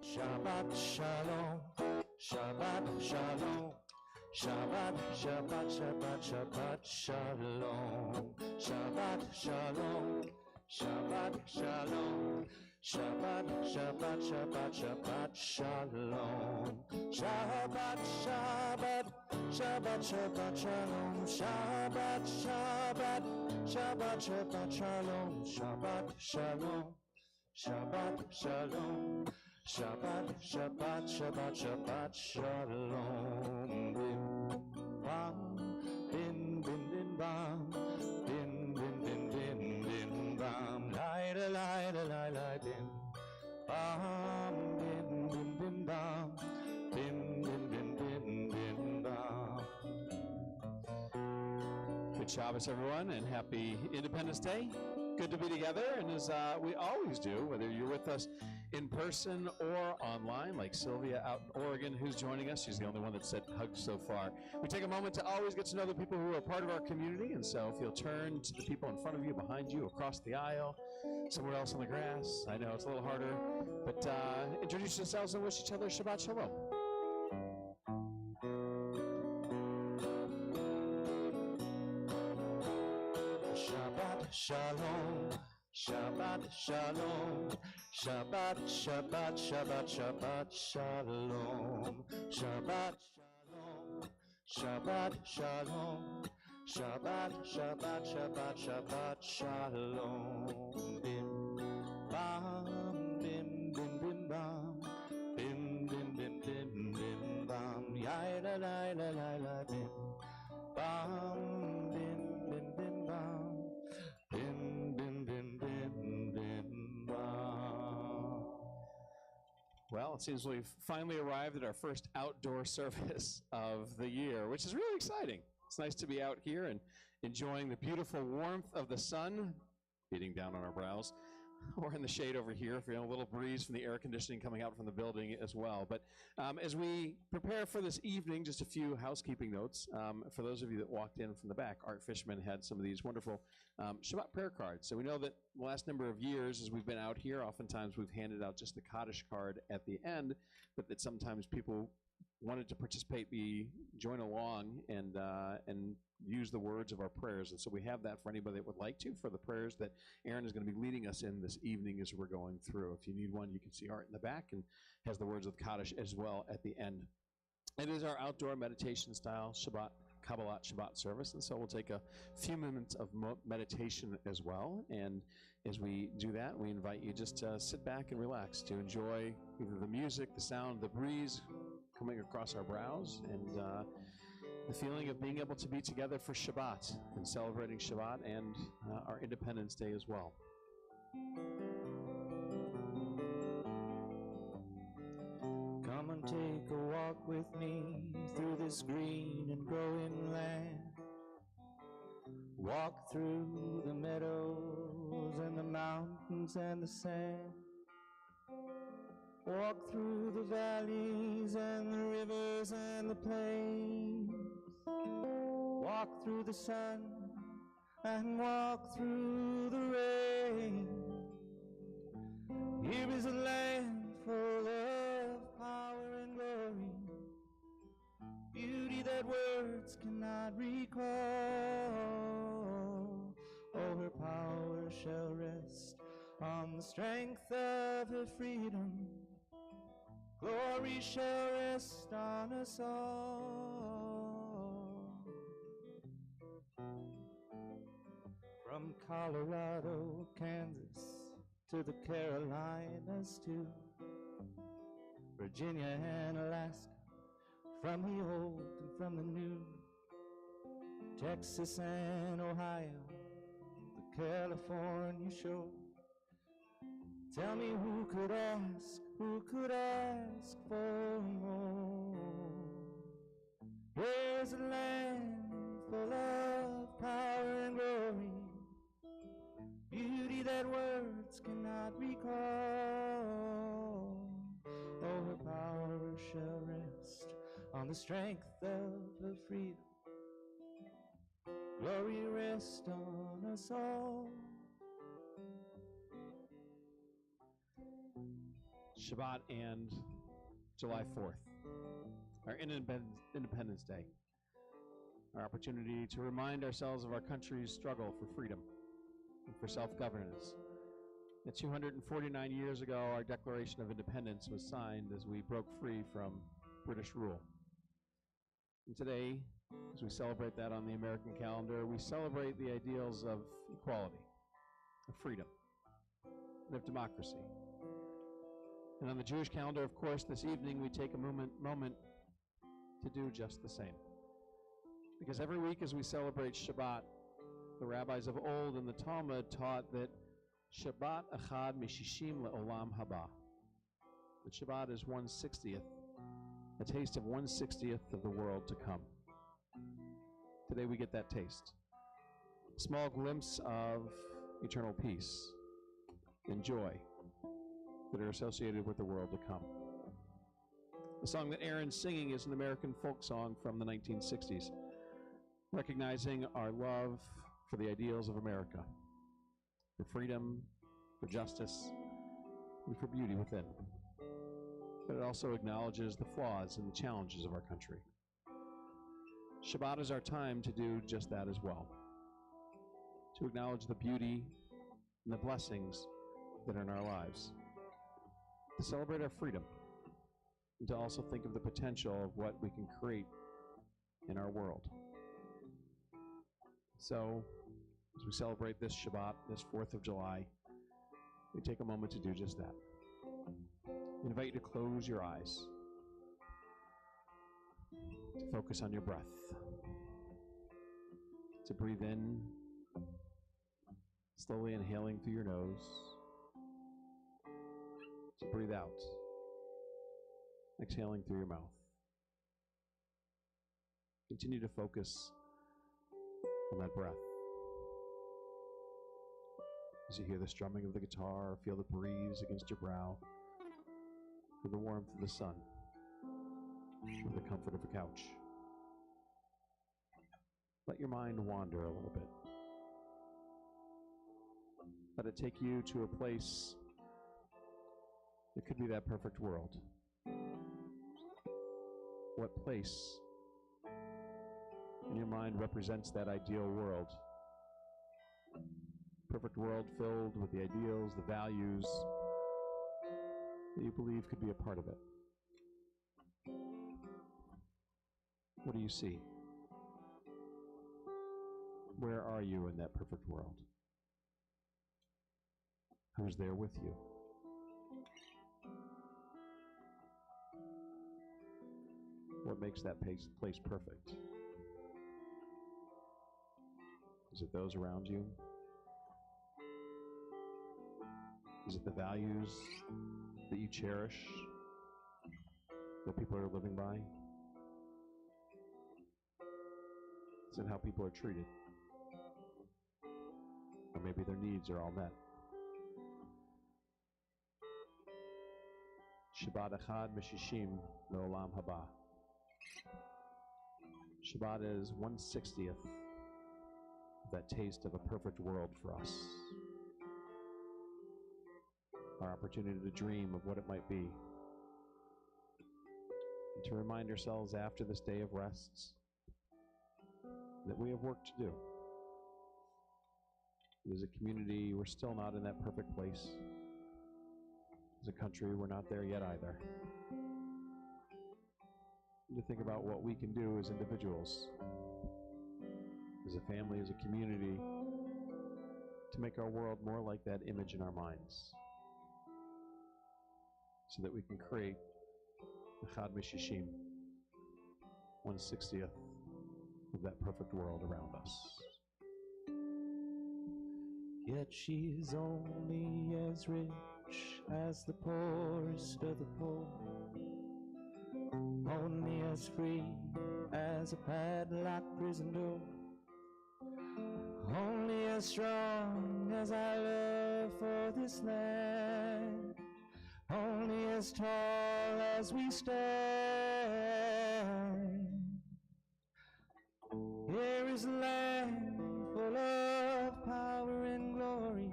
Shabbat shalom, Shabbat shalom, Shabbat, Shabbat, Shabbat, Shabbat shalom, Shabbat shalom, Shabbat shalom, Shabbat, Shabbat, Shabbat, Shabbat shalom, Shabbat, Shabbat, Shabbat, Shabbat shalom, Shabbat, Shabbat, Shabbat, Shabbat shalom, Shabbat shalom, Shabbat shalom. Shabbat, Shabbat, Shabbat, Shabbat, Shalom. Bim, bam, bim, bim, bim, bam, bim, bim, bim, bim, bim, bam, lai, la, lai, la, lai, lai, bim, bam, bim, bim, bim, bam, bim, bim, bim, bim, bim, bam. Good Shabbos, everyone, and happy Independence Day. Good to be together, and as we always do, whether you're with us in person or online, like Sylvia out in Oregon, who's joining us. She's the only one that said hugs so far. We take a moment to always get to know the people who are part of our community, and so if you'll turn to the people in front of you, behind you, across the aisle, somewhere else on the grass. I know it's a little harder, but introduce yourselves and wish each other Shabbat Shalom. Shabbat Shalom, Shabbat Shalom, Shabbat, Shabbat, Shabbat, Shabbat Shalom, Shabbat Shalom, Shabbat Shalom, Shabbat, Shabbat, Shabbat, Shabbat Shalom, Bim, bam, bim, bim, bim, bam, bim, bim, bim, bim, bim, bam, yai, la, la, la, la, la, bim, bam, bim, bim, bim, bam. Bim, bim, bim, bim, bim, bam. Well, it seems we've finally arrived at our first outdoor service of the year, which is really exciting. It's nice to be out here and enjoying the beautiful warmth of the sun beating down on our brows, or in the shade over here, feeling a little breeze from the air conditioning coming out from the building as well. But as we prepare for this evening, just a few housekeeping notes. For those of you that walked in from the back, Art Fishman had some of these wonderful Shabbat prayer cards. So we know that the last number of years as we've been out here, oftentimes we've handed out just the Kaddish card at the end, but that sometimes people wanted to participate, join along and use the words of our prayers. And so we have that for anybody that would like to, for the prayers that Aaron is going to be leading us in this evening as we're going through. If you need one, you can see Art in the back, and has the words of Kaddish as well at the end. It is our outdoor meditation style Shabbat, Kabbalat Shabbat service, and so we'll take a few minutes of meditation as well. And as we do that, we invite you just to sit back and relax, to enjoy either the music, the sound, the breeze coming across our brows, and the feeling of being able to be together for Shabbat and celebrating Shabbat and our Independence Day as well. Come and take a walk with me through this green and growing land. Walk through the meadows and the mountains and the sand. Walk through the valleys and the rivers and the plains. Walk through the sun and walk through the rain. Here is a land full of power and glory, beauty that words cannot recall. Oh, her power shall rest on the strength of her freedom. Glory shall rest on us all. From Colorado, Kansas, to the Carolinas, to Virginia and Alaska, from the old and from the new, Texas and Ohio, the California shore. Tell me who could ask for more? Here's a land full of power and glory, beauty that words cannot recall. Oh, her power shall rest on the strength of her freedom. Glory rest on us all. Shabbat and July 4th, our Independence Day, our opportunity to remind ourselves of our country's struggle for freedom and for self-governance. 249 years ago, our Declaration of Independence was signed as we broke free from British rule. And today, as we celebrate that on the American calendar, we celebrate the ideals of equality, of freedom, and of democracy. And on the Jewish calendar, of course, this evening we take a moment to do just the same. Because every week as we celebrate Shabbat, the rabbis of old in the Talmud taught that Shabbat echad mishishim le'olam haba. That Shabbat is 1/60th, a taste of 1/60th of the world to come. Today we get that taste. A small glimpse of eternal peace and joy that are associated with the world to come. The song that Aaron's singing is an American folk song from the 1960s, recognizing our love for the ideals of America, for freedom, for justice, and for beauty within. But it also acknowledges the flaws and the challenges of our country. Shabbat is our time to do just that as well, to acknowledge the beauty and the blessings that are in our lives, to celebrate our freedom, and to also think of the potential of what we can create in our world. So, as we celebrate this Shabbat, this 4th of July, we take a moment to do just that. I invite you to close your eyes, to focus on your breath, to breathe in, slowly inhaling through your nose, to breathe out, exhaling through your mouth. Continue to focus on that breath. As you hear the strumming of the guitar, feel the breeze against your brow, feel the warmth of the sun, feel the comfort of a couch. Let your mind wander a little bit. Let it take you to a place that could be that perfect world. What place in your mind represents that ideal world? Perfect world filled with the ideals, the values that you believe could be a part of it. What do you see? Where are you in that perfect world? Who's there with you? What makes that place perfect? Is it those around you? Is it the values that you cherish, that people are living by? Is it how people are treated? Or maybe their needs are all met. Shabbat echad mishishim le'olam haba. Shabbat is 1/60th of that taste of a perfect world for us. Our opportunity to dream of what it might be. And to remind ourselves after this day of rests that we have work to do. As a community, we're still not in that perfect place. As a country, we're not there yet either. And to think about what we can do as individuals, as a family, as a community, to make our world more like that image in our minds, so that we can create echad mishishim, 1/60th of that perfect world around us. Yet she's only as rich as the poorest of the poor, only as free as a padlocked prison door, only as strong as our love for this land, only as tall as we stand. Here is a land full of power and glory,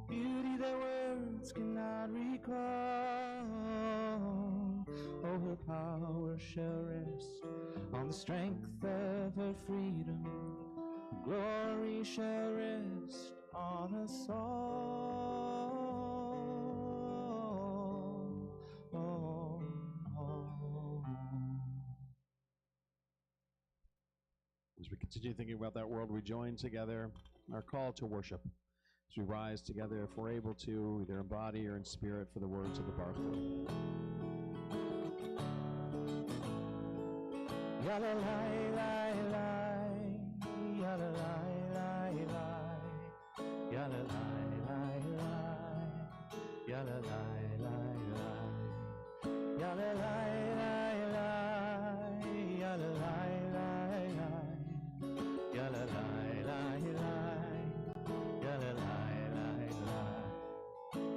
beauty that words cannot recall. strength of her freedom, glory shall rest on us all. As we continue thinking about that world, we join together our call to worship. As we rise together, if we're able to, either in body or in spirit, for the words of the Bartha.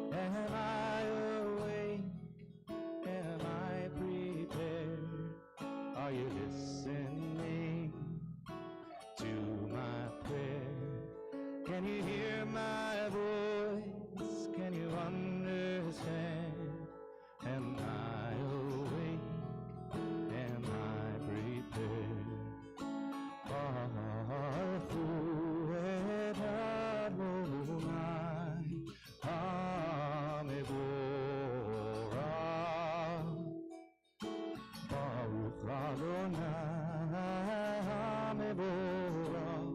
Am I awake? Am I prepared? Are you listening to my prayer? Can you hear my voice? Can you understand? Am I awake? Am I prepared? Baruch et Adonai HaMevorach. Baruch Adonai HaMevorach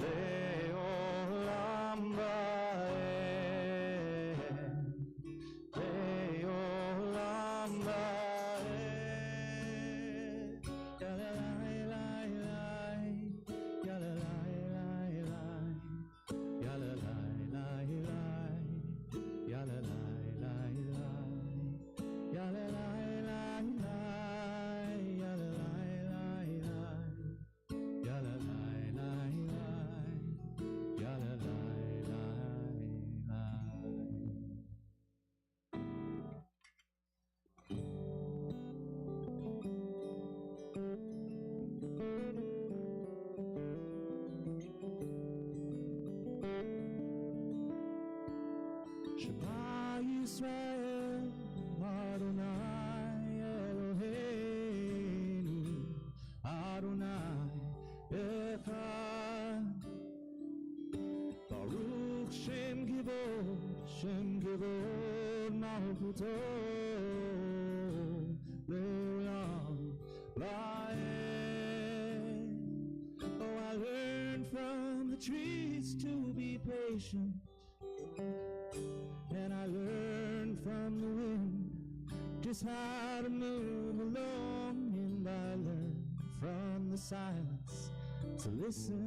Le'olam va'ed. Le'olam va'ed. Yalalai-lai-lai. Yalalai-lai-lai. Yalalai-lai-lai. Yalalai-lai-lai. Yalalai-lai-lai. Yalalai-lai-lai. Yalalai-lai-lai. Yalalai-lai-lai. Shema Yisrael, Adonai Eloheinu, Adonai Echad. Baruch Shem Kivod Malchuto, Le'olam Va'ed. Oh, I learned from the trees to be patient, and I learned from the wind just how to move along, and I learned from the silence to listen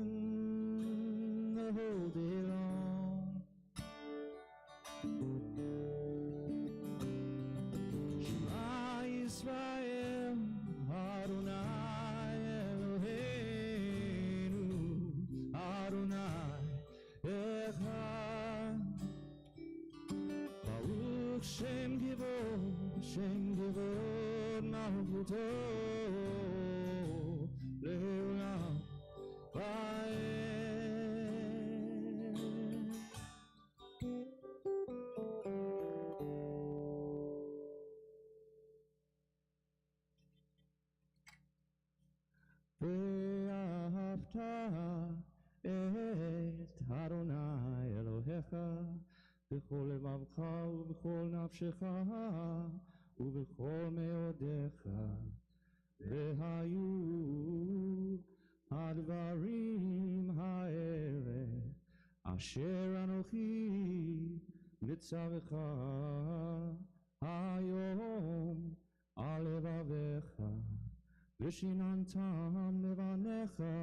the whole day long. Shema Yisrael, Adonai Eloheinu, Adonai Echad. Baruch Shem Kivod Malchuto, Le'olam Va'ed. Ve'ahavta et Adonai Elohecha b'chol levavcha u'b'chol nafshecha u'b'chol meodecha. Ve'hayu hadvarim ha'ere asher anochi mitzavecha hayom al levavecha. V'shinantam levanecha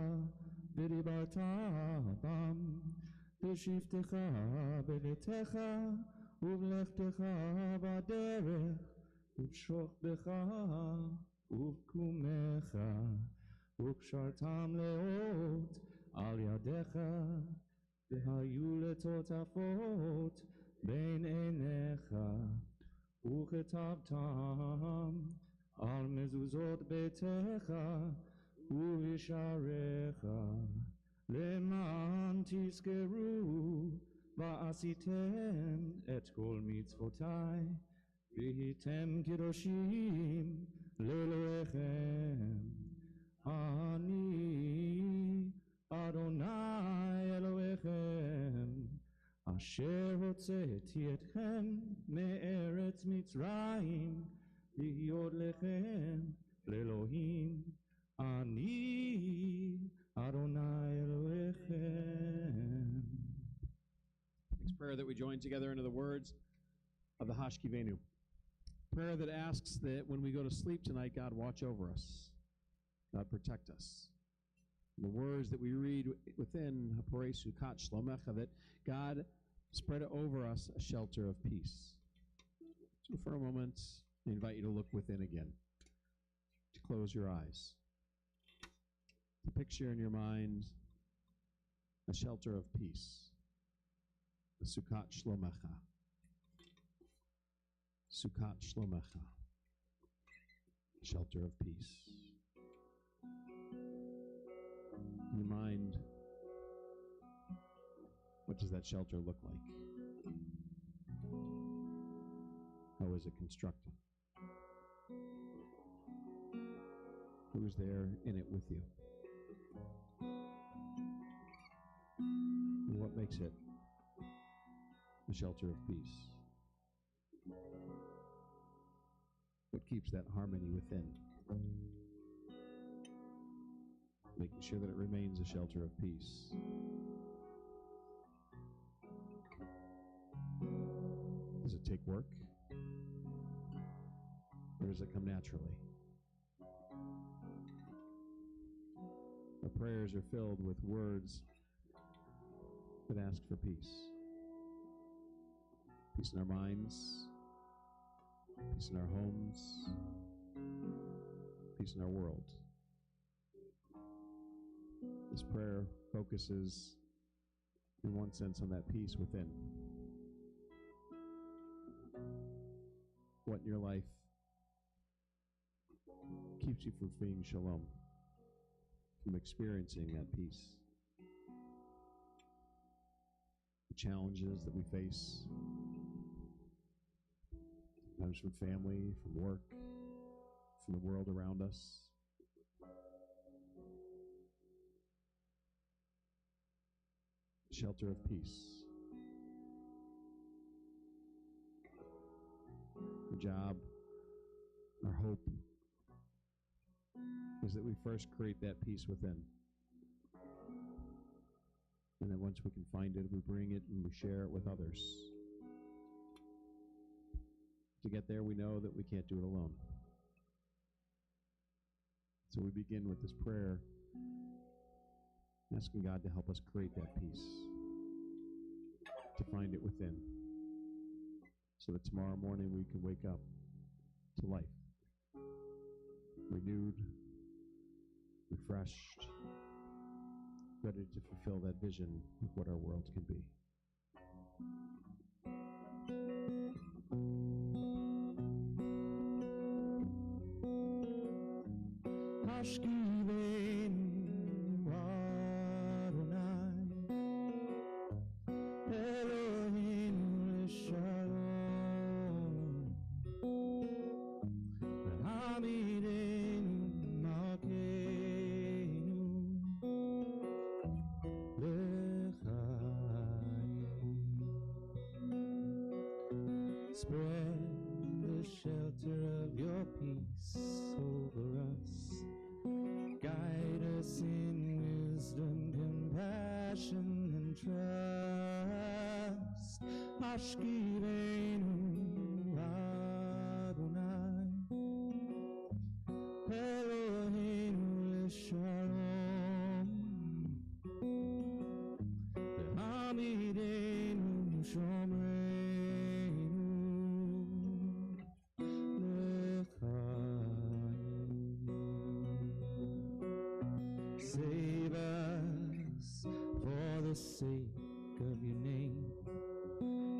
v'dibarta bam v'shivtecha b'betecha u'v'lechtecha b'derech u'b'shokbecha u'b'kumecha u'b'shartam leot al yadecha v'hayu letotafot bein einecha וכתבתם על מזוזות ביתך ובשעריך, למען תזכרו ועשיתם את כל מצוותיי, והייתם קדושים לאלוהיכם. Ani Adonai Elohechem Asher hotzeti etchem me'eretz Mitzrayim להיות לכם לאלוהים אני Adonai Elohechem. Next prayer that we join together into the words of the Hashkivenu. Prayer that asks that when we go to sleep tonight, God watch over us. God protect us. The words that we read within Haporei Sukkot Shlomecha, that God spread over us a shelter of peace. So for a moment, I invite you to look within again, to close your eyes, to picture in your mind a shelter of peace, the Sukkot Shlomecha. Sukkot Shlomecha, shelter of peace. In your mind, what does that shelter look like? How is it constructed? Who's there in it with you? And what makes it a shelter of peace? What keeps that harmony within? Making sure that it remains a shelter of peace. Does it take work? Or does it come naturally? Our prayers are filled with words that ask for peace. Peace in our minds, peace in our homes, peace in our world. This prayer focuses, in one sense, on that peace within. What in your life keeps you from being shalom, from experiencing that peace? The challenges that we face, sometimes from family, from work, from the world around us. Shelter of peace. Our job, our hope, is that we first create that peace within. And then once we can find it, we bring it and we share it with others. To get there, we know that we can't do it alone. So we begin with this prayer, asking God to help us create that peace, to find it within, so that tomorrow morning we can wake up to life, renewed, refreshed, ready to fulfill that vision of what our world can be. Hashkivenu Adonai Eloheinu Shalom V'hamidenu Malkeinu L'chaim. Spread the shelter of your peace over us. Guide us in wisdom, compassion, and trust. Hashkivenu Adonai Eloheinu Shalom V'hamidenu Shomreinu L'chaim. Save us for the sake of your name.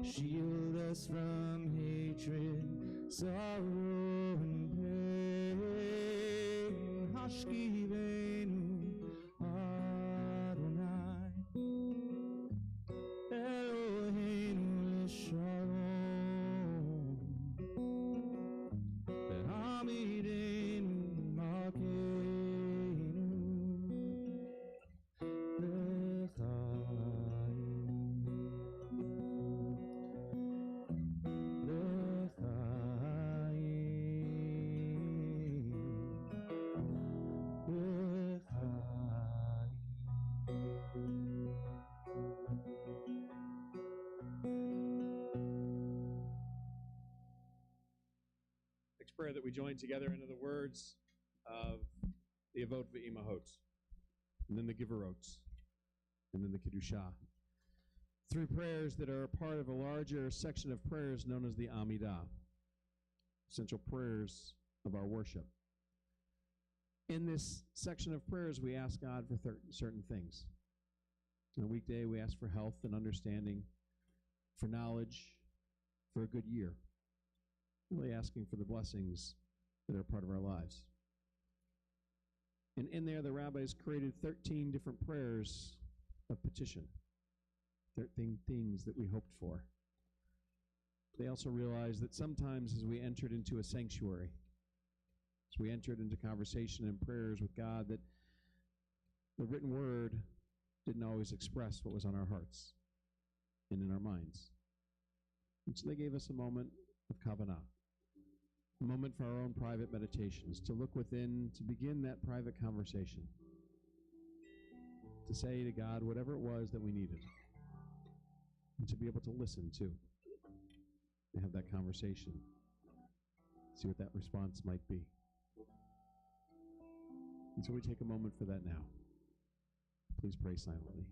Shield us from hatred, sorrow, and pain. Hashkivenu Adonai Eloheinu Shalom V'hamidenu Malkeinu next prayer that we join together into the words of the Avot Ve'imahot, and then the Giverot, and then the Kiddushah. 3 prayers that are part of a larger section of prayers known as the Amidah, essential prayers of our worship. In this section of prayers, we ask God for certain things. On a weekday, we ask for health and understanding, for knowledge, for a good year. Really asking for the blessings that are part of our lives. And in there, the rabbis created 13 different prayers of petition, 13 things that we hoped for. They also realized that sometimes as we entered into a sanctuary, as we entered into conversation and prayers with God, that the written word didn't always express what was on our hearts and in our minds. And so they gave us a moment of kavanah, a moment for our own private meditations, to look within, to begin that private conversation, to say to God whatever it was that we needed, and to be able to listen to have that conversation, see what that response might be. And so we take a moment for that now. Please pray silently.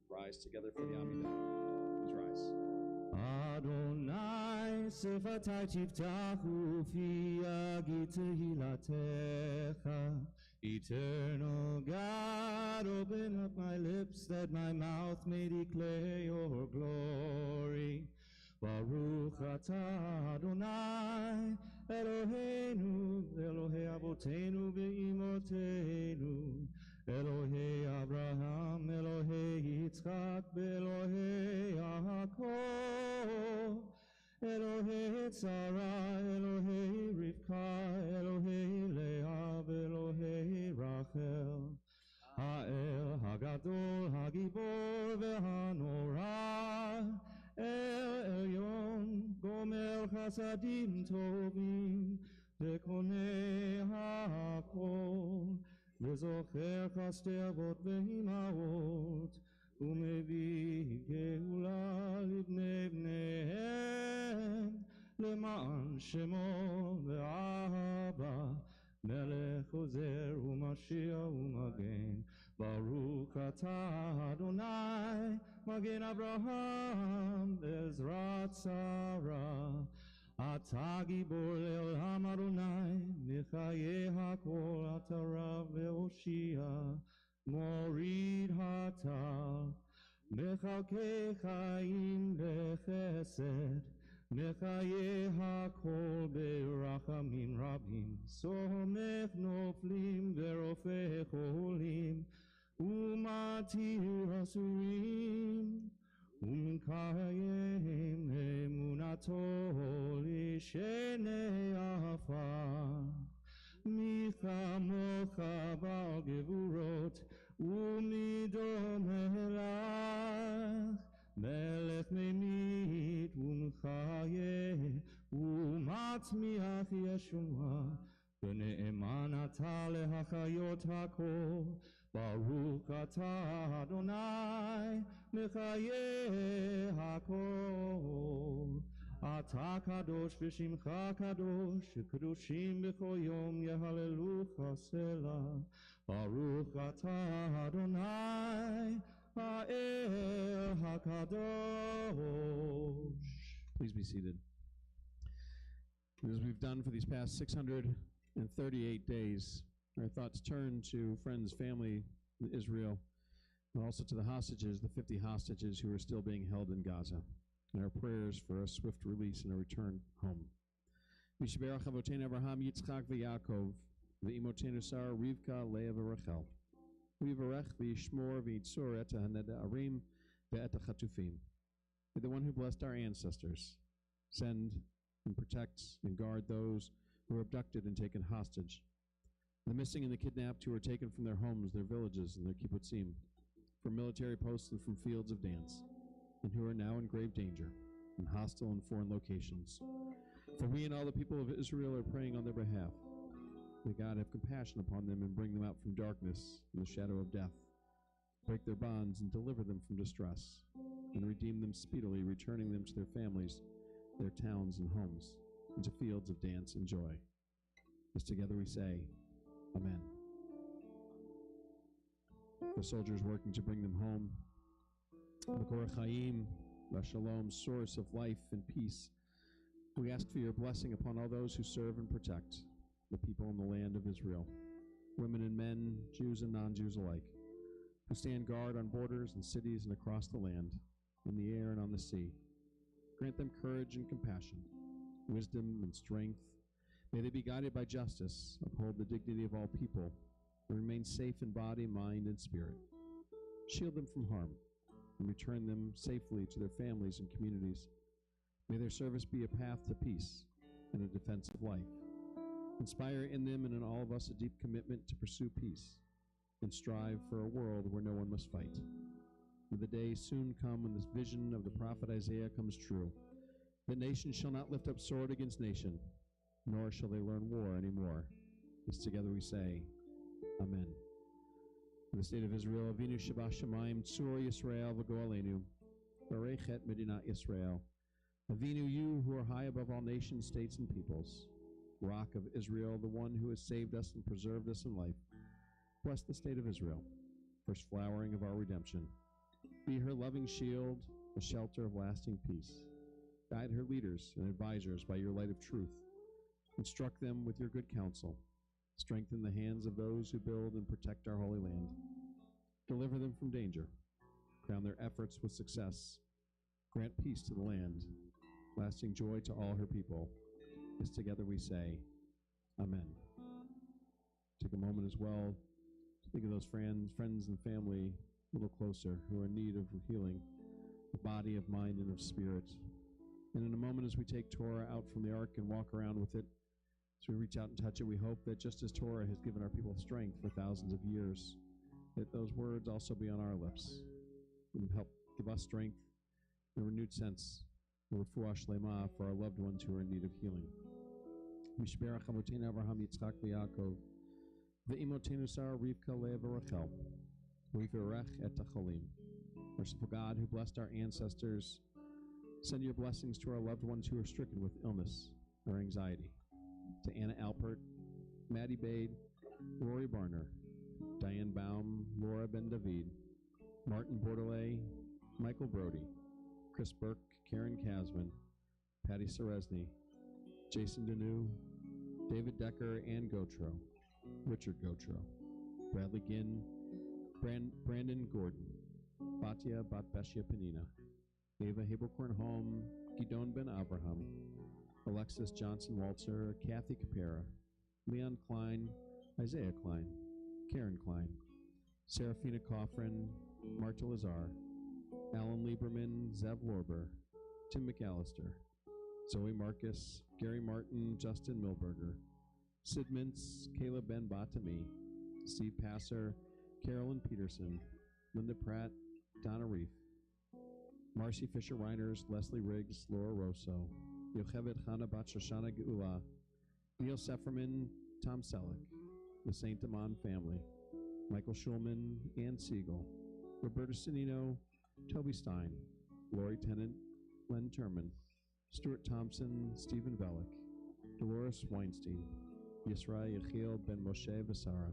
Rise together for the Amidah. Please rise. Adonai sefatai tiftachu fi yagid tehilatecha. Eternal God, open up my lips that my mouth may declare your glory. Baruch atah Adonai Eloheinu, Elohei Avotenu ve'imotenu, Elohei Abraham, Elohei Yitzchak, Elohei Yaakov, Elohei Tzara, Elohei Rivka, Elohei Leah, Elohei Rachel, Ha'el Hagadol, Hagibor ve'hanora, El Elyon, Gomer Chasadim Tovim, Tekone HaKol, Vezocher Chasdei Avot ve'imahot, Umevi Geula libnei bneihem, Leman Shemo ve'ahava, Melech Ozer u'Mashiach u'Magen, Baruch atah Adonai, Magen Abraham, Ezrat Sarah, Atah Gibor le'olam Adonai, Mechayeh hakol, Atah Rav ve'oshia, Morid hatal, Mechalkei chaim bechesed, Mechayeh hakol berachamim rabim, Somech noflim ve'rofeh cholim, Umatir asurim, Umkayem emunato lishenei afar, Micha mocha bal gevurot, Umidom elach, Melech memit umchayeh, עצמיך ישועה, ונאמנתה להחיות הכל. ברוך אתה אדוני מחיי הכל. אתה קדוש ושמך קדוש, שקדושים בכל יום יהללוך סלה. ברוך אתה אדוני האל הקדוש. Please be seated. As we've done for these past 638 days, our thoughts turn to friends, family in Israel, and also to the hostages, the 50 hostages who are still being held in Gaza, and our prayers for a swift release and a return home. Mishaberach Avotenu Abraham, Yitzchak, v'Yaakov, v'imotenu Sarah, Rivka, Leah, v'Rachel. V'yivarech v'yishmor v'yitzur et haneda'arim ve'et hachatufim. May the one who blessed our ancestors send and protect and guard those who were abducted and taken hostage, the missing and the kidnapped who were taken from their homes, their villages, and their kibbutzim, from military posts and from fields of dance, and who are now in grave danger in hostile and foreign locations. For we and all the people of Israel are praying on their behalf. May God have compassion upon them and bring them out from darkness and the shadow of death, break their bonds and deliver them from distress, and redeem them speedily, returning them to their families, their towns and homes, into fields of dance and joy. As together we say, Amen. The soldiers working to bring them home, Makor Chaim, Shalom, source of life and peace, we ask for your blessing upon all those who serve and protect the people in the land of Israel, women and men, Jews and non-Jews alike, who stand guard on borders and cities and across the land, in the air and on the sea. Grant them courage and compassion, wisdom and strength. May they be guided by justice, uphold the dignity of all people, and remain safe in body, mind, and spirit. Shield them from harm, and return them safely to their families and communities. May their service be a path to peace and a defense of life. Inspire in them and in all of us a deep commitment to pursue peace and strive for a world where no one must fight. May the day soon come when this vision of the prophet Isaiah comes true, that nation shall not lift up sword against nation, nor shall they learn war anymore. As together we say, Amen. In the state of Israel, Avinu Shabbat Shamayim, Tzur Yisrael v'go aleinu, Barech et Medinat Yisrael. Avinu, you who are high above all nations, states, and peoples, Rock of Israel, the one who has saved us and preserved us in life. Bless the state of Israel, first flowering of our redemption. Be her loving shield, a shelter of lasting peace. Guide her leaders and advisors by your light of truth. Instruct them with your good counsel. Strengthen the hands of those who build and protect our holy land. Deliver them from danger. Crown their efforts with success. Grant peace to the land, lasting joy to all her people. As together we say, Amen. Take a moment as well to think of those friends and family a little closer who are in need of healing, of body, of mind, and of spirit. And in a moment as we take Torah out from the ark and walk around with it, as we reach out and touch it, we hope that just as Torah has given our people strength for thousands of years, that those words also be on our lips and help give us strength and a renewed sense of refuah shlema for our loved ones who are in need of healing. Mishberach Avotenu Abraham, Yitzchak, v'Yaakov, v'imotenu Sarah, Rivka, Leah, v'Rachel, v'yivarech et hacholim. Merciful God, who blessed our ancestors, send your blessings to our loved ones who are stricken with illness or anxiety. To Anna Alpert, Maddie Bade, Rory Barner, Diane Baum, Laura Ben David, Martin Bordelais, Michael Brody, Chris Burke, Karen Kasman, Patty Seresny, Jason Deneau, David Decker, Ann Gautreaux, Richard Gautreaux, Bradley Ginn, Brandon Gordon, Batia Batbeshia Panina, Ava Haberkorn Holm, Gidon Ben Abraham, Alexis Johnson Waltzer, Kathy Capera, Leon Klein, Isaiah Klein, Karen Klein, Serafina Coffrin, Marta Lazar, Alan Lieberman, Zev Lorber, Tim McAllister, Zoe Marcus, Gary Martin, Justin Milberger, Sid Mintz, Caleb Ben Batami, Steve Passer, Carolyn Peterson, Linda Pratt, Donna Reef, Marcy Fisher-Reiners, Leslie Riggs, Laura Rosso, Yocheved Chana Bat Shoshana Geula, Neil Sefferman, Tom Selleck, the St. Amand family, Michael Schulman, Ann Siegel, Roberta Sanino, Toby Stein, Lori Tennant, Len Terman, Stuart Thompson, Stephen Velick, Dolores Weinstein, Yisra Yechiel Ben Moshe Vasara,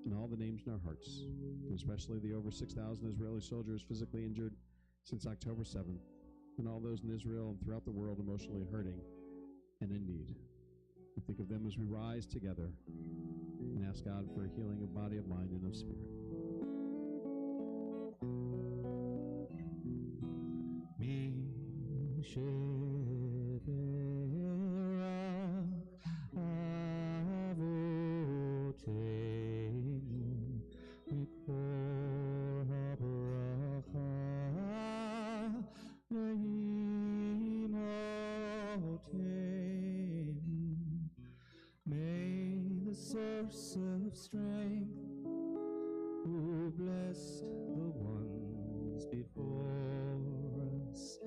and all the names in our hearts, and especially the over 6,000 Israeli soldiers physically injured since October 7th, and all those in Israel and throughout the world emotionally hurting and in need. We think of them as we rise together and ask God for a healing of body, of mind, and of spirit. May the source of strength, who blessed the ones before us,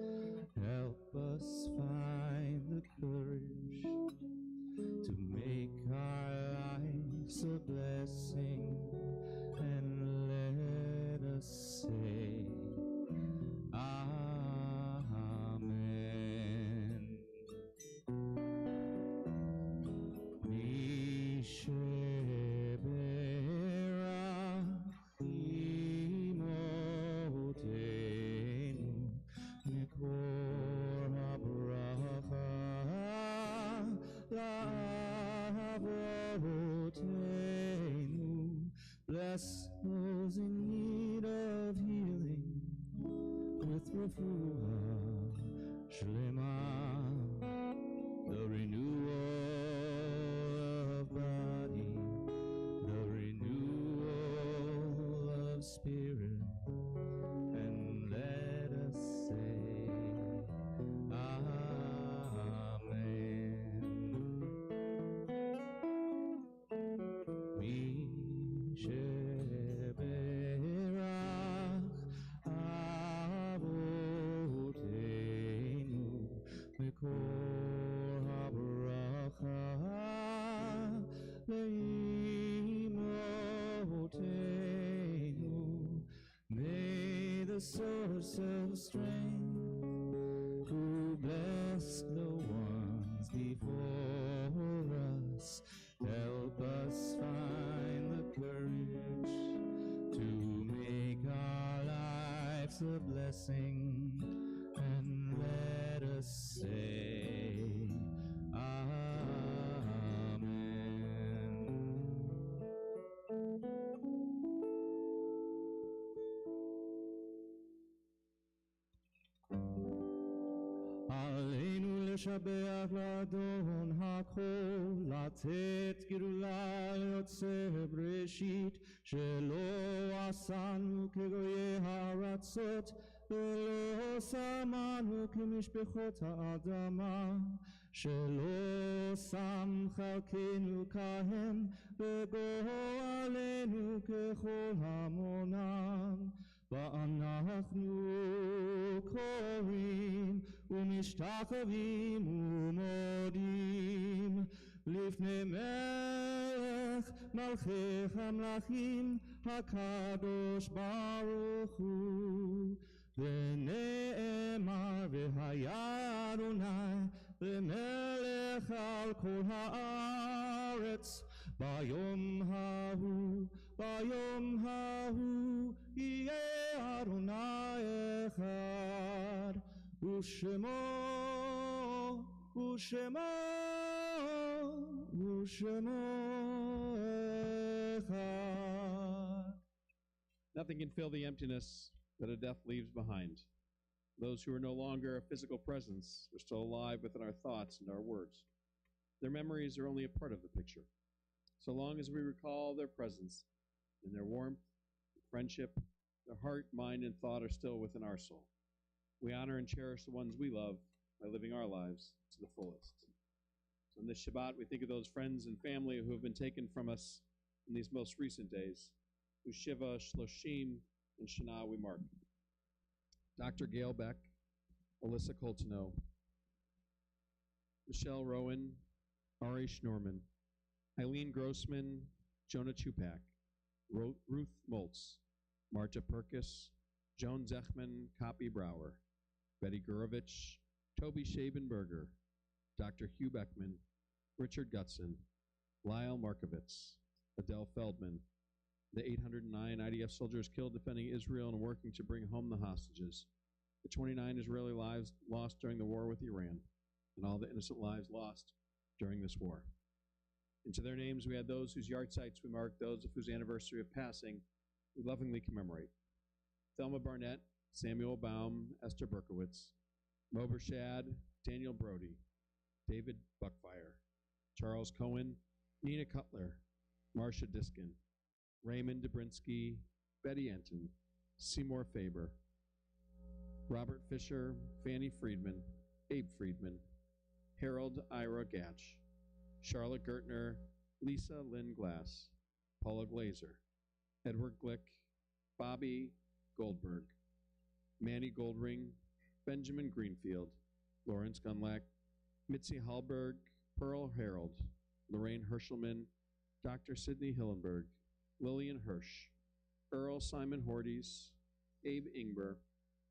help us find the courage to make our lives a blessing, and let us say, Amen. Bless those in need of healing with refuah shlema, the renewal of body, the renewal of spirit, and let us say, Amen. May the source of strength, who blessed the ones before us, help us find the courage to make our lives a blessing, and let us say, Amen. עלינו לשבח לאדון הכל, לתת גאולה ליוצא בראשית, שלא עשנו כגויי הארצות, ולא שמנו כמשפחות האדמה, שלא שם חלקנו כהם, וגואלנו ככל המונם. ואנחנו קוראים ומשתחווים ומודים לפני מלך מלכי המלכים הקדוש ברוך הוא, ונאמר והיה אדוני למלך על כל הארץ ביום ההוא, ביום ההוא יהיה אדוני אחד, ושמו אחד. Nothing can fill the emptiness that a death leaves behind. Those who are no longer a physical presence are still alive within our thoughts and our words. Their memories are only a part of the picture. So long as we recall their presence and their warmth, friendship, their heart, mind, and thought are still within our soul. We honor and cherish the ones we love by living our lives to the fullest. So on this Shabbat, we think of those friends and family who have been taken from us in these most recent days, whose Shiva, Shloshim, and Shana we mark. Dr. Gail Beck, Alyssa Coltoneau, Michelle Rowan, Ari Schnorman, Eileen Grossman, Jonah Chupak, Ruth Moltz, Marta Perkis, Joan Zechman, Copy Brower, Betty Gurovich, Toby Shabenberger, Dr. Hugh Beckman, Richard Gutson, Lyle Markovitz, Adele Feldman, the 809 IDF soldiers killed defending Israel and working to bring home the hostages, the 29 Israeli lives lost during the war with Iran, and all the innocent lives lost during this war. And to their names we add those whose yard sites we mark, those of whose anniversary of passing we lovingly commemorate. Thelma Barnett, Samuel Baum, Esther Berkowitz, Mo Bershad, Daniel Brody, David Buckfire, Charles Cohen, Nina Cutler, Marcia Diskin, Raymond Dobrinsky, Betty Enton, Seymour Faber, Robert Fisher, Fanny Friedman, Abe Friedman, Harold Ira Gatch, Charlotte Gertner, Lisa Lynn Glass, Paula Glazer, Edward Glick, Bobby Goldberg, Manny Goldring, Benjamin Greenfield, Lawrence Gunlack, Mitzi Hallberg, Pearl Harold, Lorraine Herschelman, Dr. Sidney Hillenberg, Lillian Hirsch, Earl Simon Hordes, Abe Ingber,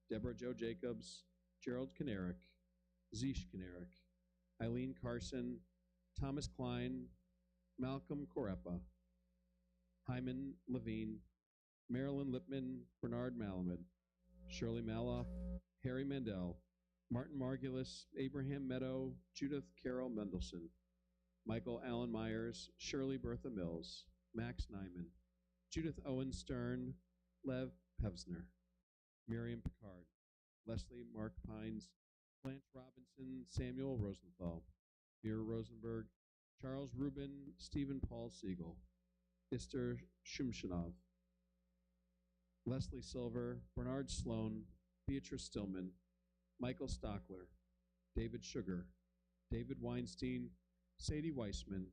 Deborah Jo Jacobs, Gerald Kanarick, Zeesh Kanarick, Eileen Carson, Thomas Klein, Malcolm Korepa, Hyman Levine, Marilyn Lipman, Bernard Malamud, Shirley Maloff, Harry Mandel, Martin Margulis, Abraham Meadow, Judith Carol Mendelson, Michael Allen Myers, Shirley Bertha Mills, Max Nyman, Judith Owen Stern, Lev Pevsner, Miriam Picard, Leslie Mark Pines, Blanche Robinson, Samuel Rosenthal, Mira Rosenberg, Charles Rubin, Stephen Paul Siegel, Ister Shumshanov, Leslie Silver, Bernard Sloan, Beatrice Stillman, Michael Stockler, David Sugar, David Weinstein, Sadie Weissman,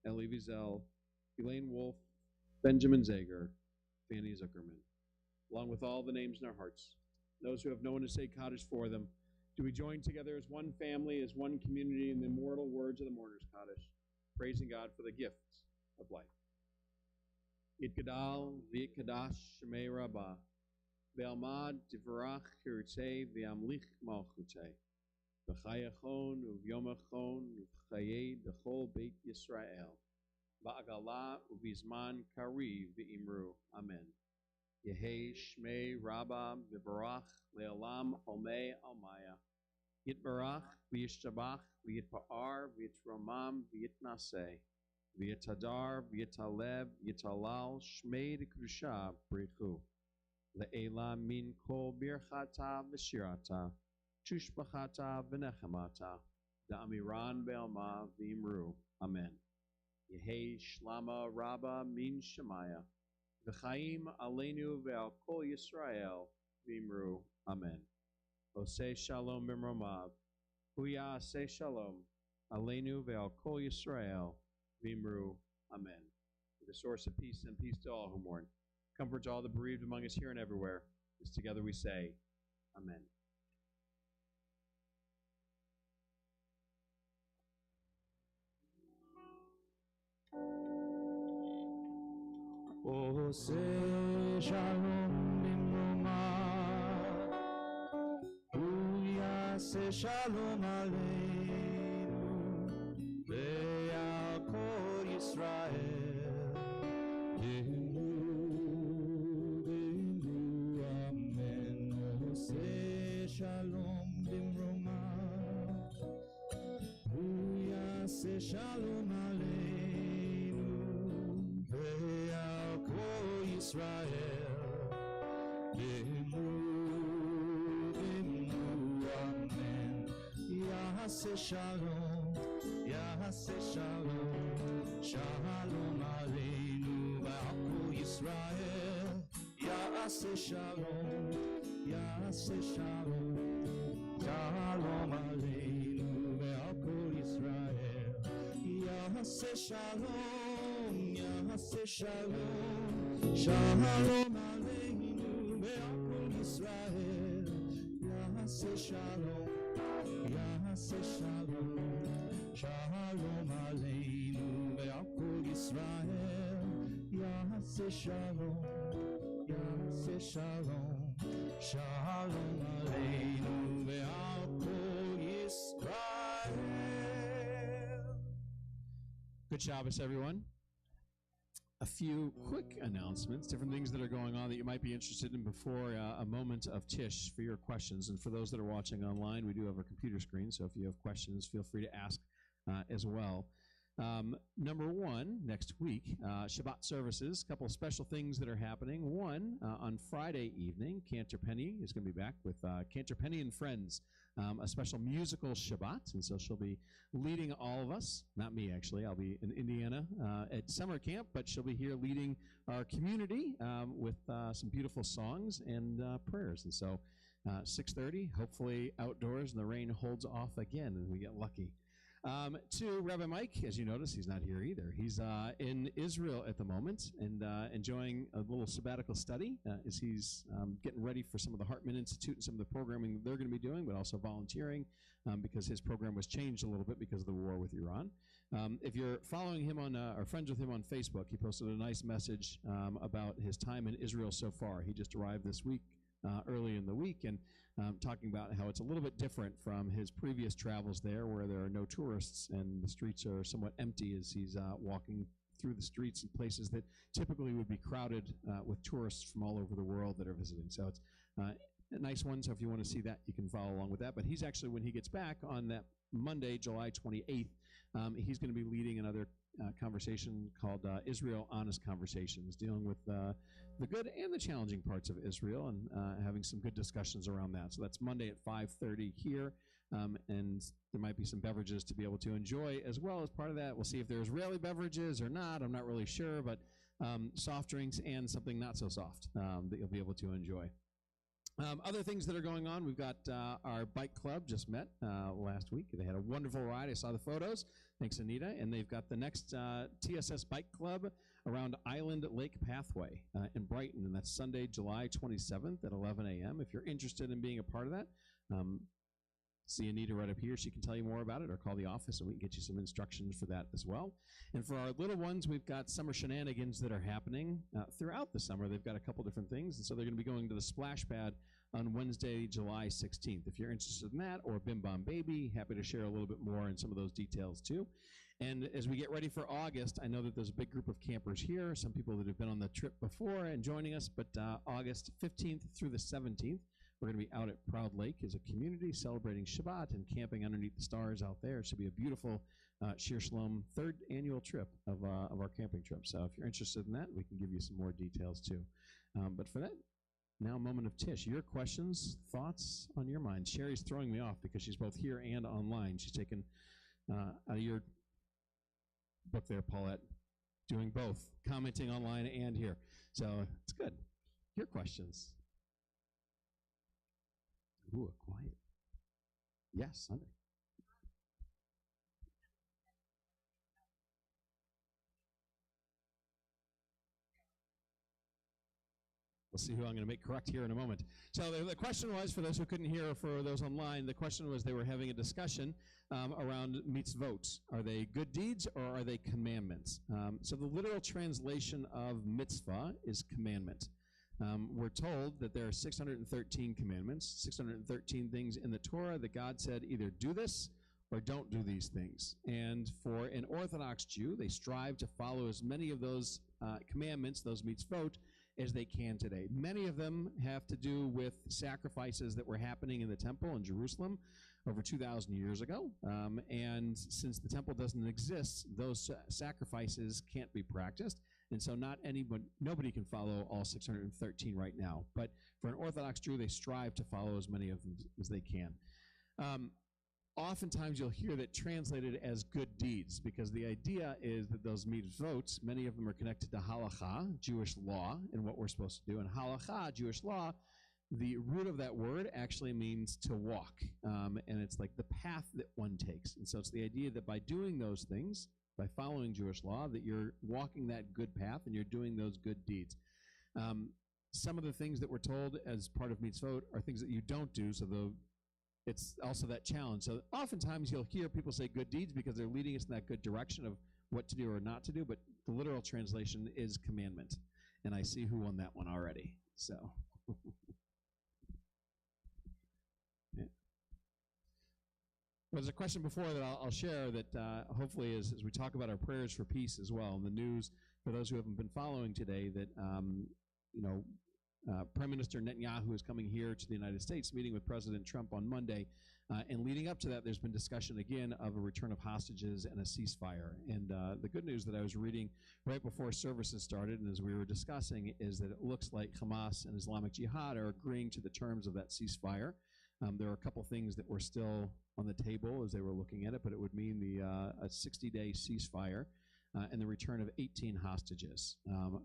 Elie Wiesel, Elaine Wolf, Benjamin Zager, Fanny Zuckerman, along with all the names in our hearts, those who have no one to say Kaddish for them. Do we join together as one family, as one community in the immortal words of the mourners Kaddish, praising God for the gifts of life. Yitgadal v'yitkadash shemei rabbah, ve'almad divrach chirutei ve'amlich malchutei, v'chayachon u'vyomachon u'chayei d'chol beit Yisrael, ba'agala u'bizman kariv ve'imru. Amen. Yehei shmei rabbah v'barach le'olam omei almaya. Yitbarach v'yishtabach v'yitpa'ar v'yitromam v'yitnaseh v'yitadar v'yitalev v'yitalal shmei d'kedusha b'richu le'ela min kol birchata v'shirata tushbachata v'nechamata da'amiran be'alma v'imru. Amen. Yehei shlama rabba min shemaya v'chaim aleinu ve'al kol Yisrael v'imru. Amen. Oseh shalom b'mromav, huya aseh shalom, aleinu ve'al kol Yisrael, v'imru. Amen. The source of peace and peace to all who mourn. Comfort to all the bereaved among us here and everywhere. As together we say, Amen. Oseh shalom b'mromav, Yaseh shalom aleinu ve'al kol Yisrael, v'imru, v'imru, amen. Oseh shalom b'mromav, Yaseh shalom aleinu ve'al kol Yisrael, v'imru, Yaseh shalom, Yaseh shalom, shalom aleinu ve'al kol Yisrael. Yaseh shalom, Yaseh shalom, shalom aleinu ve'al kol Yisrael. Yaseh shalom, Yaseh shalom, shalom aleinu ve'al kol Yisrael. Yaseh shalom, Yaseh shalom, Say shalom, say shalom, shalom aleinu ve'al kol Yisrael. Good Shabbos, everyone. A few quick announcements, different things that are going on that you might be interested in before a moment of Tish for your questions. And for those that are watching online, we do have a computer screen, so if you have questions, feel free to ask as well. Number one, next week, Shabbat services, a couple of special things that are happening. One, on Friday evening, Cantor Penny is going to be back with Cantor Penny and Friends, a special musical Shabbat, and so she'll be leading all of us, not me actually, I'll be in Indiana at summer camp, but she'll be here leading our community with some beautiful songs and prayers. And so 6:30, hopefully outdoors, and the rain holds off again and we get lucky. To Rabbi Mike, as you notice, he's not here either. He's in Israel at the moment and enjoying a little sabbatical study as he's getting ready for some of the Hartman Institute and some of the programming that they're going to be doing, but also volunteering because his program was changed a little bit because of the war with Iran. If you're following him on or friends with him on Facebook, he posted a nice message about his time in Israel so far. He just arrived this week, early in the week, and talking about how it's a little bit different from his previous travels there where there are no tourists and the streets are somewhat empty as he's walking through the streets in places that typically would be crowded with tourists from all over the world that are visiting. So it's a nice one, so if you want to see that, you can follow along with that. But he's actually, when he gets back on that Monday, July 28th, he's going to be leading another conversation called Israel Honest Conversations, dealing with the good and the challenging parts of Israel and having some good discussions around that. So that's Monday at 5:30 here, and there might be some beverages to be able to enjoy as well as part of that. We'll see if there's Israeli beverages or not. I'm not really sure, but soft drinks and something not so soft that you'll be able to enjoy. Other things that are going on, we've got our bike club just met last week. They had a wonderful ride. I saw the photos. Thanks, Anita. And they've got the next TSS Bike Club around Island Lake Pathway in Brighton, and that's Sunday, July 27th at 11 a.m. If you're interested in being a part of that, see Anita right up here. She can tell you more about it, or call the office and we can get you some instructions for that as well. And for our little ones, we've got summer shenanigans that are happening throughout the summer. They've got a couple different things, and so they're going to be going to the splash pad on Wednesday, July 16th. If you're interested in that, or Bim Bam Baby, happy to share a little bit more in some of those details too. And as we get ready for August, I know that there's a big group of campers here, some people that have been on the trip before and joining us, but August 15th through the 17th, we're going to be out at Proud Lake as a community celebrating Shabbat and camping underneath the stars out there. It should be a beautiful Shir Shalom third annual trip of our camping trip. So if you're interested in that, we can give you some more details too. But for that, now a moment of Tish. Your questions, thoughts on your mind. Sherry's throwing me off because she's both here and online. She's taken out of your book there, Paulette, doing both, commenting online and here. So it's good. Your questions. Ooh, quiet. Yes, Sunday. We'll see who I'm going to make correct here in a moment. So the question was, for those who couldn't hear or for those online, the question was they were having a discussion around mitzvot. Are they good deeds or are they commandments? So the literal translation of mitzvah is commandment. We're told that there are 613 commandments, 613 things in the Torah that God said either do this or don't do these things. And for an Orthodox Jew, they strive to follow as many of those commandments, those mitzvot, as they can today. Many of them have to do with sacrifices that were happening in the temple in Jerusalem over 2,000 years ago. And since the temple doesn't exist, those sacrifices can't be practiced. And so nobody can follow all 613 right now. But for an Orthodox Jew, they strive to follow as many of them as they can. Oftentimes you'll hear that translated as good deeds, because the idea is that those mitzvot, many of them are connected to halakha, Jewish law, and what we're supposed to do. And halakha, Jewish law, the root of that word actually means to walk, and it's like the path that one takes. And so it's the idea that by doing those things, by following Jewish law, that you're walking that good path and you're doing those good deeds. Some of the things that we're told as part of mitzvot are things that you don't do, so it's also that challenge. So oftentimes you'll hear people say good deeds because they're leading us in that good direction of what to do or not to do, but the literal translation is commandment. and I see who won that one already. So, yeah. Well, there's a question before that I'll share that hopefully as we talk about our prayers for peace as well. In the news, for those who haven't been following today, that Prime Minister Netanyahu is coming here to the United States, meeting with President Trump on Monday. And leading up to that, there's been discussion again of a return of hostages and a ceasefire. And the good news that I was reading right before services started, and as we were discussing, is that it looks like Hamas and Islamic Jihad are agreeing to the terms of that ceasefire. There are a couple things that were still on the table as they were looking at it, but it would mean a 60-day ceasefire and the return of 18 hostages.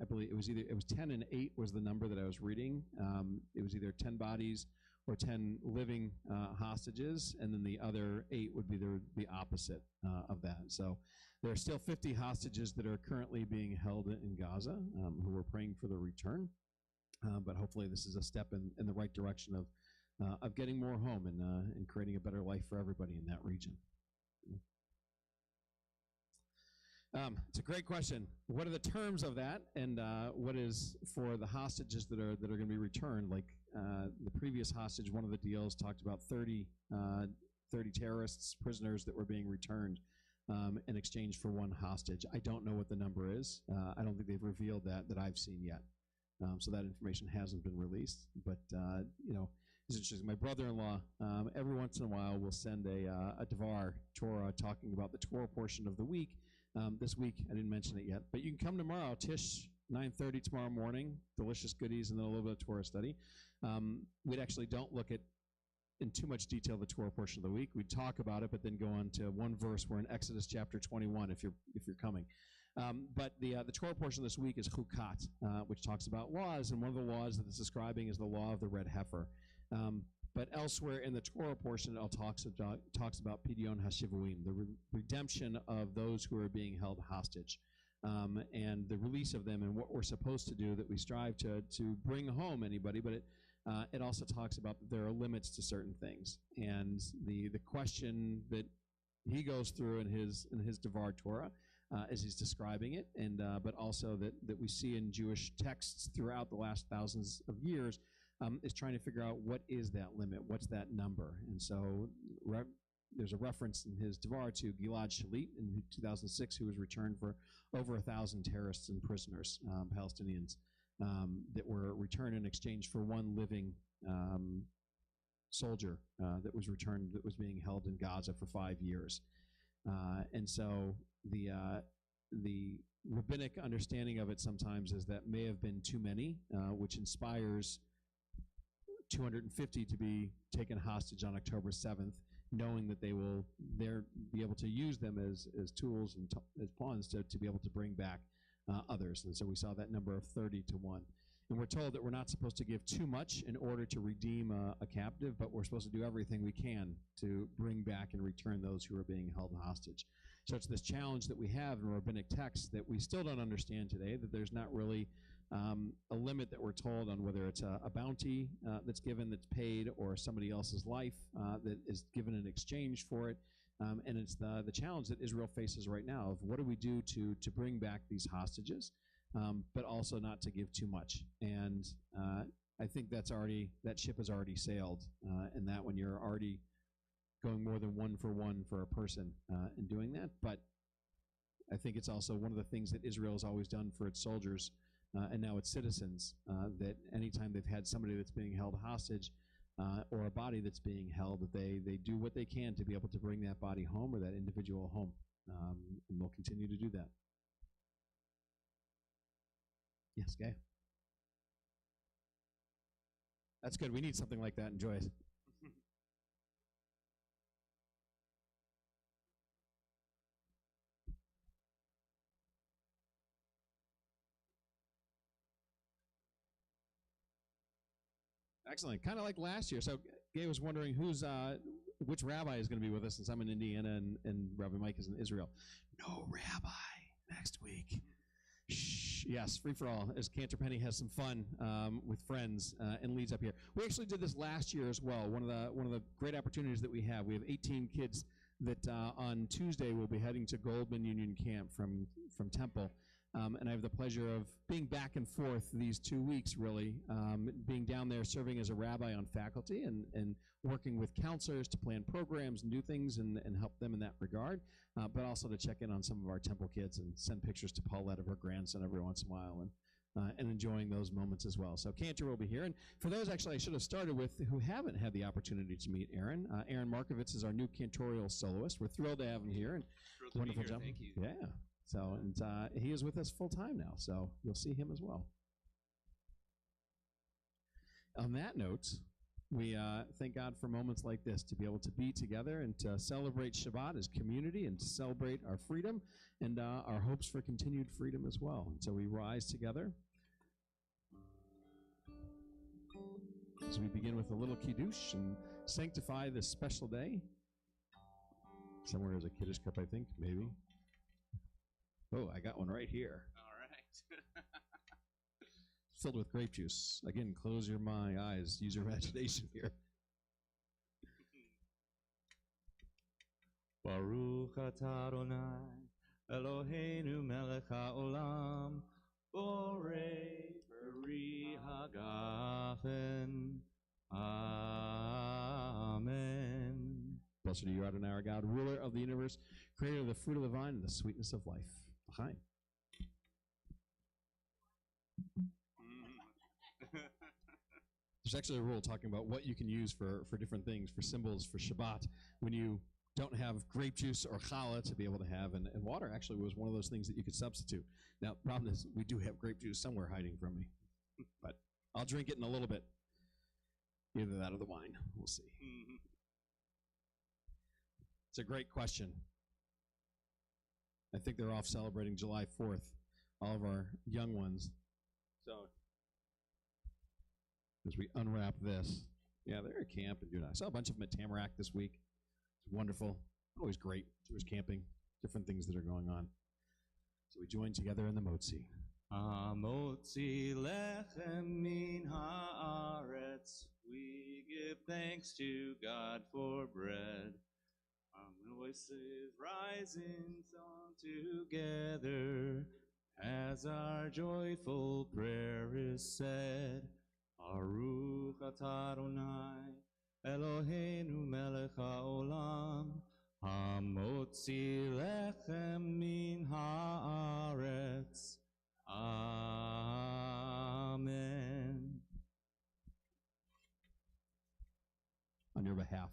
I believe it was 10 and 8 was the number that I was reading. It was either 10 bodies or 10 living hostages, and then the other 8 would be the opposite of that. So there are still 50 hostages that are currently being held in Gaza, who are praying for their return. But hopefully this is a step in the right direction of getting more home and creating a better life for everybody in that region. It's a great question. What are the terms of that, and what is for the hostages that are going to be returned? Like the previous hostage, one of the deals talked about 30 terrorists, prisoners that were being returned in exchange for one hostage. I don't know what the number is. I don't think they've revealed that I've seen yet. So that information hasn't been released. But it's interesting. My brother-in-law, every once in a while, will send a Devar Torah talking about the Torah portion of the week. This week, I didn't mention it yet, but you can come tomorrow, Tish, 9:30 tomorrow morning, delicious goodies, and then a little bit of Torah study. We actually don't look at, in too much detail, the Torah portion of the week. We talk about it, but then go on to one verse. We're in Exodus chapter 21 if you're coming. But the Torah portion this week is Chukat, which talks about laws, and one of the laws that it's describing is the law of the red heifer. But elsewhere in the Torah portion, it talks about Pidyon HaShivuim, the redemption of those who are being held hostage, and the release of them, and what we're supposed to do, that we strive to bring home anybody. But it also talks about that there are limits to certain things, and the question that he goes through in his Devar Torah as he's describing it, and but also that we see in Jewish texts throughout the last thousands of years. Is trying to figure out what is that limit, what's that number. And so there's a reference in his Devar to Gilad Shalit in 2006, who was returned for over 1,000 terrorists and prisoners, Palestinians, that were returned in exchange for one living soldier that was returned, that was being held in Gaza for 5 years. And so the rabbinic understanding of it sometimes is that may have been too many, which inspires 250 to be taken hostage on October 7th, knowing that they will be able to use them as tools and as pawns to be able to bring back others. And so we saw that number of 30 to 1. And we're told that we're not supposed to give too much in order to redeem a captive, but we're supposed to do everything we can to bring back and return those who are being held hostage. So it's this challenge that we have in rabbinic texts that we still don't understand today, that there's not really a limit that we're told on whether it's a bounty that's given, that's paid, or somebody else's life that is given in exchange for it. And it's the challenge that Israel faces right now of what do we do to bring back these hostages, but also not to give too much. And I think that ship has already sailed, and that when you're already going more than one for a person in doing that. But I think it's also one of the things that Israel has always done for its soldiers and now its citizens, that anytime they've had somebody that's being held hostage or a body that's being held, that they do what they can to be able to bring that body home or that individual home, and they'll continue to do that. Yes, Gay. That's good. We need something like that in Joyce. Excellent. Kind of like last year. So Gay was wondering which rabbi is going to be with us, since I'm in Indiana and Rabbi Mike is in Israel. No rabbi next week. Shh. Yes, free for all, as Cantor Penny has some fun with friends and leads up here. We actually did this last year as well. One of the great opportunities that we have 18 kids that on Tuesday will be heading to Goldman Union Camp from Temple. And I have the pleasure of being back and forth these 2 weeks, really, being down there serving as a rabbi on faculty and working with counselors to plan programs and do things and help them in that regard, but also to check in on some of our temple kids and send pictures to Paulette of her grandson every once in a while and enjoying those moments as well. So Cantor will be here. And for those, actually, I should have started with who haven't had the opportunity to meet Aaron. Aaron Markovitz is our new cantorial soloist. We're thrilled to have him here. And thrilled to be here. Thank you. Yeah. So, and he is with us full time now, so you'll see him as well. On that note, we thank God for moments like this, to be able to be together and to celebrate Shabbat as community and to celebrate our freedom and our hopes for continued freedom as well. And so we rise together as we begin with a little kiddush and sanctify this special day. Somewhere there's a kiddush cup, I think, maybe. Oh, I got one right here. All right. Filled with grape juice. Again, close your eyes. Use your imagination here. Baruch atah Adonai, Eloheinu melech haolam, borei peri hagafen. Amen. Blessed are you, Adonai, our God, ruler of the universe, creator of the fruit of the vine and the sweetness of life. L'chaim. There's actually a rule talking about what you can use for different things, for symbols, for Shabbat, when you don't have grape juice or challah to be able to have, and water actually was one of those things that you could substitute. Now, the problem is we do have grape juice somewhere hiding from me, but I'll drink it in a little bit. Either that or the wine. We'll see. It's a great question. I think they're off celebrating July 4th, all of our young ones. So, as we unwrap this, yeah, they're at camp and doing. I saw a bunch of them at Tamarack this week. It's wonderful. Always great. Jewish camping, different things that are going on. So we join together in the Motzi. Hamotzi lechem min haaretz. We give thanks to God for bread. Our voices rise in song together as our joyful prayer is said. Baruch atah Adonai, Eloheinu melech haolam, hamotzi lechem min haaretz. Amen. On your behalf.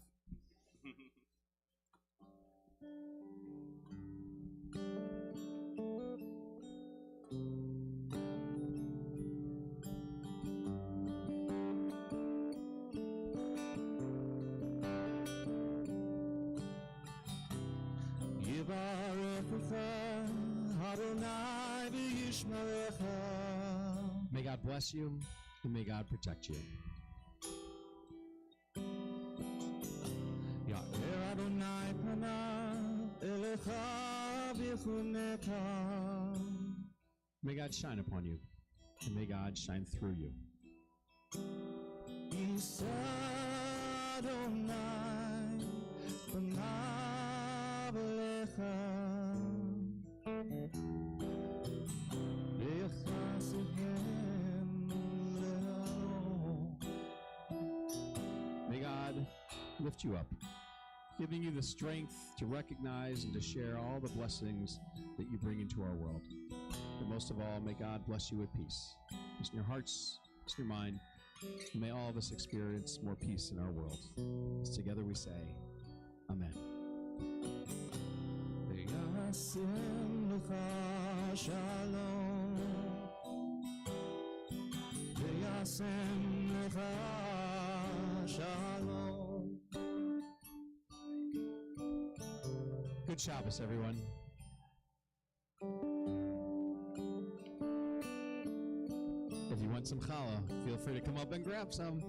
May God bless you, and may God protect you. Ya'er Adonai panav elecha v'chuneka. May God shine upon you, and may God shine through you. Yisa Adonai panav elecha. May God lift you up, giving you the strength to recognize and to share all the blessings that you bring into our world. But most of all, may God bless you with peace. Peace in your hearts, peace in your mind, and may all of us experience more peace in our world. As together we say, Amen. Good Shabbos, everyone. If you want some challah, feel free to come up and grab some.